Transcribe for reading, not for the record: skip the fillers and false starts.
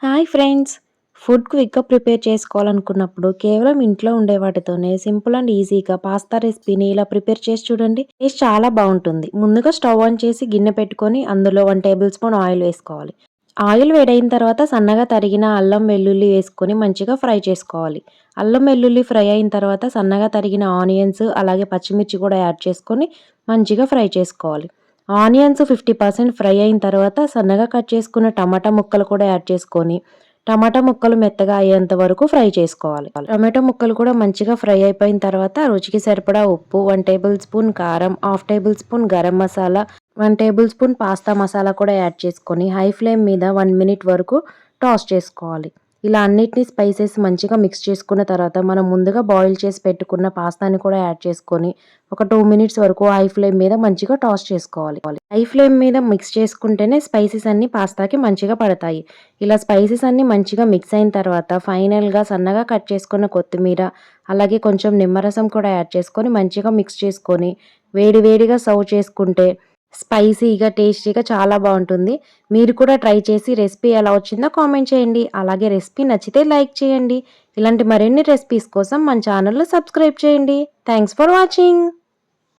Hi friends! Food క్విక్‌గా prepare చేసుకోవాలనుకున్నప్పుడు కేవలం ఇంట్లో ఉండే వాటితోనే సింపుల్ అండ్ ఈజీగా పాస్తా రెసిపీని ఇలా ప్రిపేర్ చేసి చూడండి. టేస్ట్ చాలా బావుంటుంది. ముందుగా స్టవ్ ఆన్ చేసి గిన్నె పెట్టుకొని అందులో 1 టేబుల్ స్పూన్ ఆయిల్ వేసుకోవాలి. ఆయిల్ వేడైన తర్వాత సన్నగా తరిగిన అల్లం, వెల్లుల్లి వేసుకొని మంచిగా ఫ్రై చేసుకోవాలి. అల్లం, వెల్లుల్లి ఫ్రై అయిన తర్వాత సన్నగా తరిగిన ఆనియన్స్ అలాగే పచ్చిమిర్చి కూడా యాడ్ చేసుకొని మంచిగా ఫ్రై చేసుకోవాలి. ఆనియన్స్ 50% ఫ్రై అయిన తర్వాత సన్నగా కట్ చేసుకున్న టమాటా ముక్కలు కూడా యాడ్ చేసుకొని, టమాటా ముక్కలు మెత్తగా అయ్యేంత వరకు ఫ్రై చేసుకోవాలి. టమాటా ముక్కలు కూడా మంచిగా ఫ్రై అయిపోయిన తర్వాత రుచికి సరిపడా ఉప్పు, 1 టేబుల్ స్పూన్ కారం, half table spoon garam masala, 1 table spoon pasta masala కూడా యాడ్ చేసుకొని హై ఫ్లేమ్ మీద 1 మినిట్ వరకు టాస్ చేసుకోవాలి. ఇలా అన్నిటిని స్పైసెస్ మంచిగా మిక్స్ చేసుకున్న తర్వాత మనం ముందుగా బాయిల్ చేసి పెట్టుకున్న పాస్తాని కూడా యాడ్ చేసుకొని ఒక 2 మినిట్స్ వరకు హై ఫ్లేమ్ మీద మంచిగా టాస్ చేసుకోవాలి. హై ఫ్లేమ్ మీద మిక్స్ చేసుకుంటేనే స్పైసెస్ అన్నీ పాస్తాకి మంచిగా పడతాయి. ఇలా స్పైసెస్ అన్నీ మంచిగా మిక్స్ అయిన తర్వాత ఫైనల్‌గా సన్నగా కట్ చేసుకున్న కొత్తిమీర, అలాగే కొంచెం నిమ్మరసం కూడా యాడ్ చేసుకొని మంచిగా మిక్స్ చేసుకొని వేడి వేడిగా సర్వ్ చేసుకుంటే స్పైసీగా, టేస్టీగా చాలా బావుంటుంది. మీరు కూడా ట్రై చేసి రెసిపీ ఎలా వచ్చిందో కామెంట్ చేయండి. అలాగే రెసిపీ నచ్చితే లైక్ చేయండి. ఇలాంటి మరిన్ని రెసిపీస్ కోసం మన ఛానల్‌ని సబ్స్క్రైబ్ చేయండి. Thanks for watching.